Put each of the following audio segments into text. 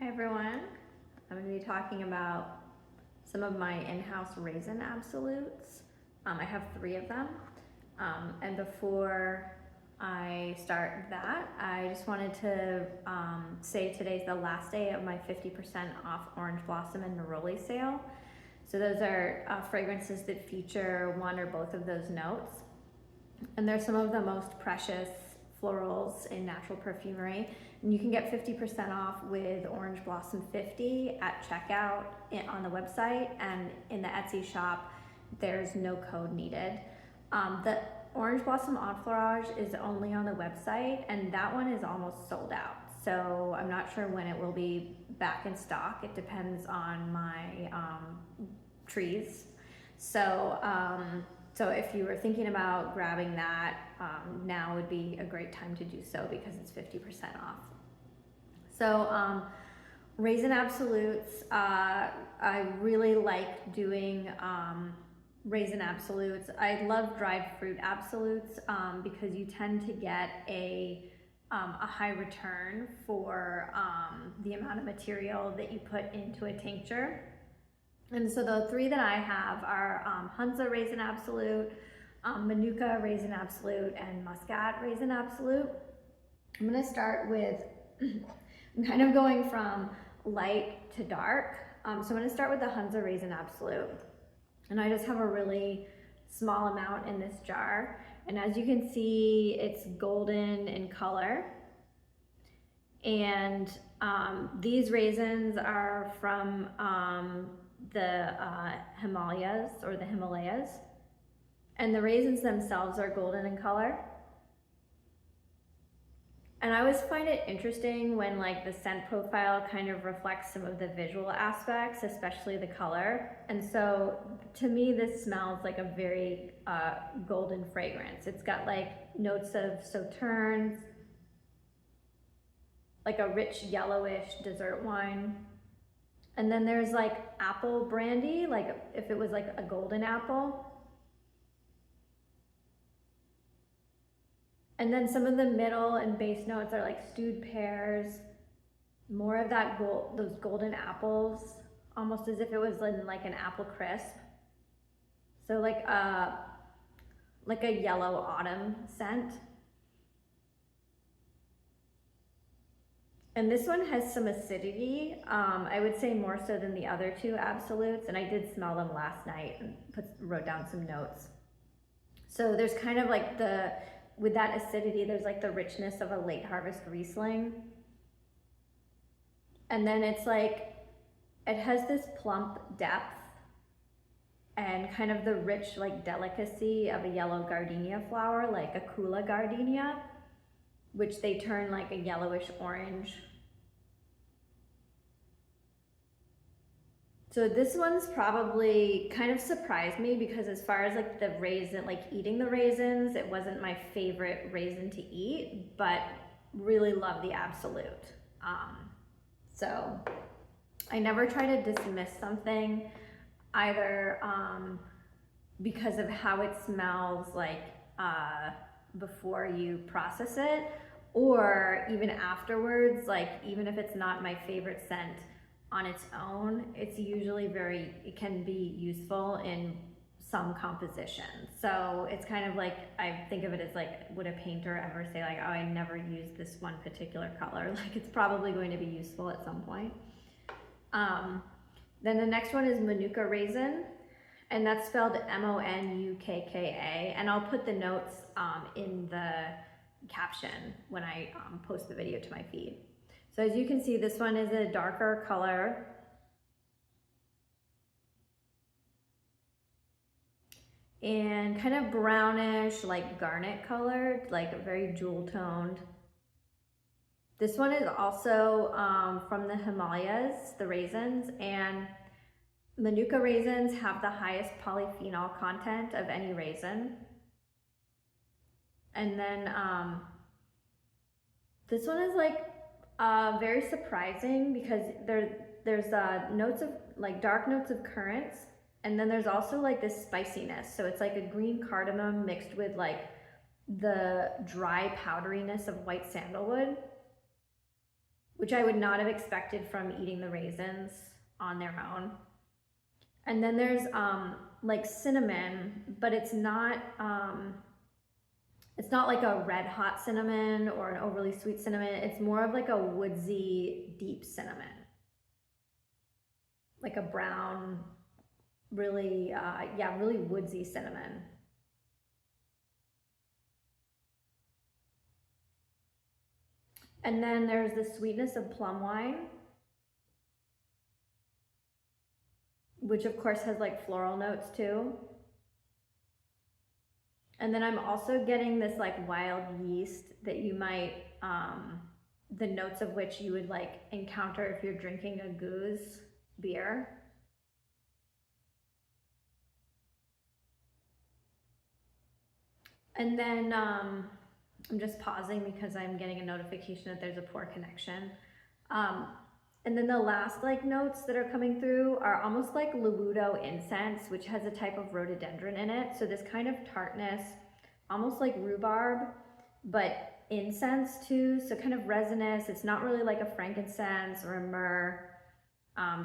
Hi everyone, I'm going to be talking about some of my in-house raisin absolutes. I have 3 of them, and before I start that, I just wanted to say today's the last day of my 50% off Orange Blossom and Neroli sale. So those are fragrances that feature one or both of those notes, and they're some of the most precious florals in natural perfumery, and you can get 50% off with Orange Blossom 50 at checkout on the website, and in the Etsy shop there's no code needed. The Orange Blossom Enfleurage is only on the website, and that one is almost sold out, so I'm not sure when it will be back in stock. It depends on my trees. So if you were thinking about grabbing that, now would be a great time to do so because it's 50% off. So Raisin Absolutes, I really like doing Raisin Absolutes. I love dried fruit Absolutes because you tend to get a high return for the amount of material that you put into a tincture. And so the 3 that I have are Hunza Raisin Absolute, Monukka Raisin Absolute, and Muscat Raisin Absolute. I'm going to start with, I'm kind of going from light to dark. So I'm going to start with the Hunza Raisin Absolute. And I just have a really small amount in this jar. And as you can see, it's golden in color. And these raisins are from the Himalayas, and the raisins themselves are golden in color. And I always find it interesting when like the scent profile kind of reflects some of the visual aspects, especially the color. And so to me, this smells like a very golden fragrance. It's got like notes of Sauternes, like a rich yellowish dessert wine. And then there's like apple brandy, like if it was like a golden apple. And then some of the middle and base notes are like stewed pears, more of that those golden apples, almost as if it was in like an apple crisp. So like a yellow autumn scent. And this one has some acidity, I would say more so than the other 2 absolutes, and I did smell them last night and wrote down some notes. So there's kind of like with that acidity, there's like the richness of a late harvest riesling. And then it's like, it has this plump depth and kind of the rich like delicacy of a yellow gardenia flower, like a Kula gardenia, which they turn like a yellowish orange. So this one's probably kind of surprised me because as far as like the raisin, like eating the raisins, it wasn't my favorite raisin to eat, but really love the Absolute. So I never try to dismiss something either because of how it smells like before you process it, or even afterwards, like even if it's not my favorite scent on its own, it's usually it can be useful in some composition. So it's kind of like, I think of it as like, would a painter ever say like, oh, I never used this one particular color? Like it's probably going to be useful at some point. Then the next one is Monukka Raisin, and that's spelled M-O-N-U-K-K-A, and I'll put the notes in the caption when I post the video to my feed. So as you can see, this one is a darker color. And kind of brownish, like garnet colored, like very jewel toned. This one is also from the Himalayas, the raisins, and Monukka raisins have the highest polyphenol content of any raisin. And then this one is like very surprising because there's notes of like dark notes of currants, and then there's also like this spiciness. So it's like a green cardamom mixed with like the dry powderiness of white sandalwood. which I would not have expected from eating the raisins on their own. And then there's like cinnamon, but it's not like a red hot cinnamon or an overly sweet cinnamon. It's more of like a woodsy deep cinnamon, like a brown, really, yeah, really woodsy cinnamon. And then there's the sweetness of plum wine, which of course has like floral notes too. And then I'm also getting this like wild yeast that you might, the notes of which you would like encounter if you're drinking a gueuze beer. And then I'm just pausing because I'm getting a notification that there's a poor connection. And then the last like notes that are coming through are almost like Lubuto incense, which has a type of rhododendron in it. So this kind of tartness, almost like rhubarb, but incense too. So kind of resinous. It's not really like a frankincense or a myrrh.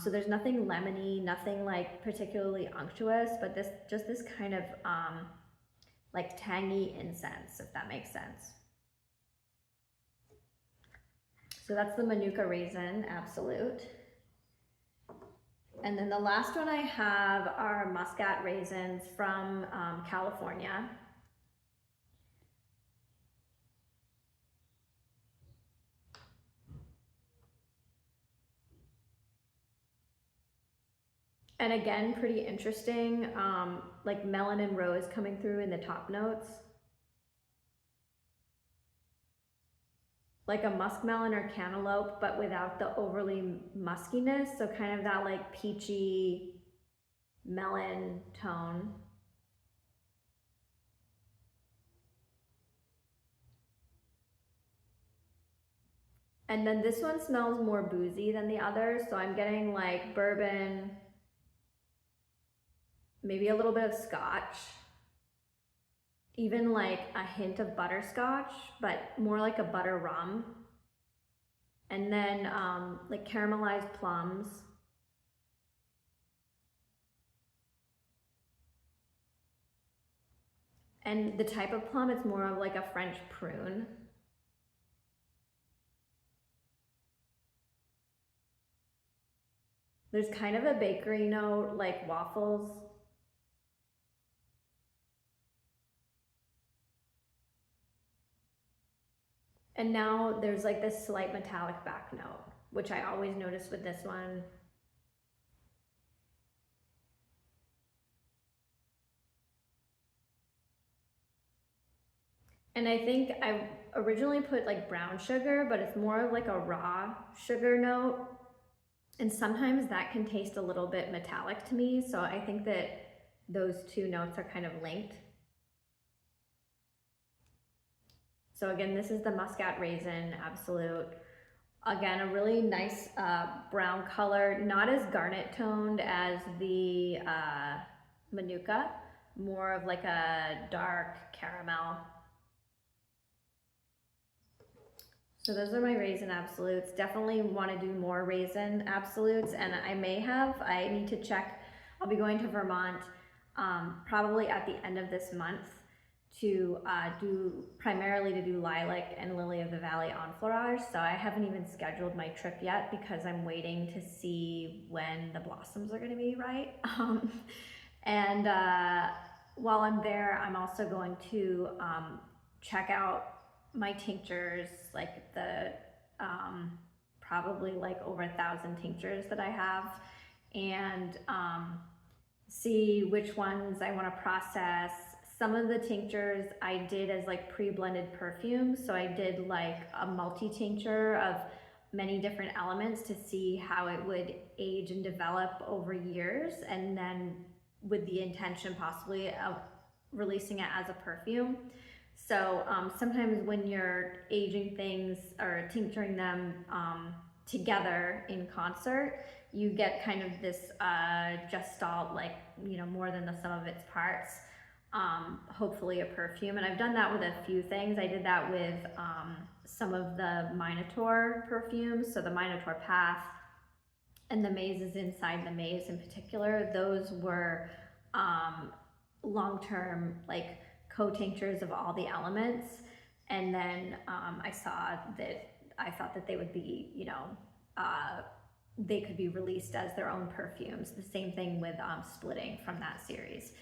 So there's nothing lemony, nothing like particularly unctuous, but this kind of like tangy incense, if that makes sense. So that's the Monukka Raisin Absolute. And then the last one I have are Muscat raisins from California. And again, pretty interesting, like melon and rose coming through in the top notes. Like a muskmelon or cantaloupe, but without the overly muskiness. So kind of that like peachy melon tone. And then this one smells more boozy than the others. So I'm getting like bourbon, maybe a little bit of scotch, even like a hint of butterscotch, but more like a butter rum. And then like caramelized plums. And the type of plum, it's more of like a French prune. There's kind of a bakery note, like waffles. And now there's like this slight metallic back note, which I always notice with this one. And I think I originally put like brown sugar, but it's more of like a raw sugar note. And sometimes that can taste a little bit metallic to me. So I think that those two notes are kind of linked. So again, this is the Muscat Raisin Absolute. Again, a really nice brown color, not as garnet toned as the Monukka, more of like a dark caramel. So those are my Raisin Absolutes. Definitely want to do more Raisin Absolutes, and I need to check. I'll be going to Vermont probably at the end of this month to primarily do lilac and lily of the valley enfleurage. So I haven't even scheduled my trip yet because I'm waiting to see when the blossoms are going to be right. And while I'm there, I'm also going to check out my tinctures, like the probably like over 1,000 tinctures that I have, and see which ones I want to process. Some of the tinctures I did as like pre-blended perfumes. So I did like a multi-tincture of many different elements to see how it would age and develop over years, and then with the intention possibly of releasing it as a perfume. So sometimes when you're aging things or tincturing them together in concert, you get kind of this gestalt, like, you know, more than the sum of its parts. Hopefully a perfume. And I've done that with a few things. I did that with some of the Minotaur perfumes, so the Minotaur Path and the mazes inside the maze in particular. Those were long-term like co-tinctures of all the elements. And then I thought that they would be, you know, they could be released as their own perfumes. The same thing with Splitting from that series.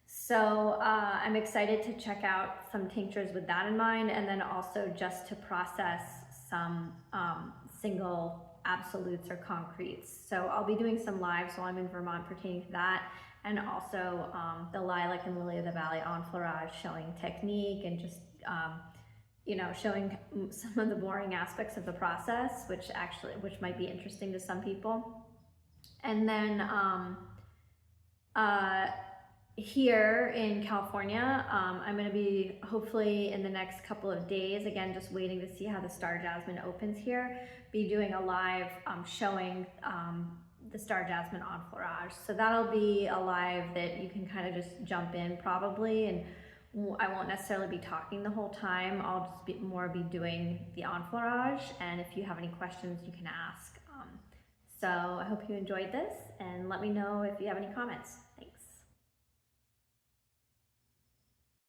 So I'm excited to check out some tinctures with that in mind, and then also just to process some single absolutes or concretes. So I'll be doing some lives while I'm in Vermont pertaining to that, and also the Lilac and Lily of the Valley enfleurage, showing technique and just you know, showing some of the boring aspects of the process, which might be interesting to some people. And then here in California, I'm going to be hopefully in the next couple of days, again just waiting to see how the Star Jasmine opens here, be doing a live showing the Star Jasmine enfleurage. So that'll be a live that you can kind of just jump in probably, and I won't necessarily be talking the whole time. I'll just be doing the enfleurage, and if you have any questions you can ask. So I hope you enjoyed this, and let me know if you have any comments.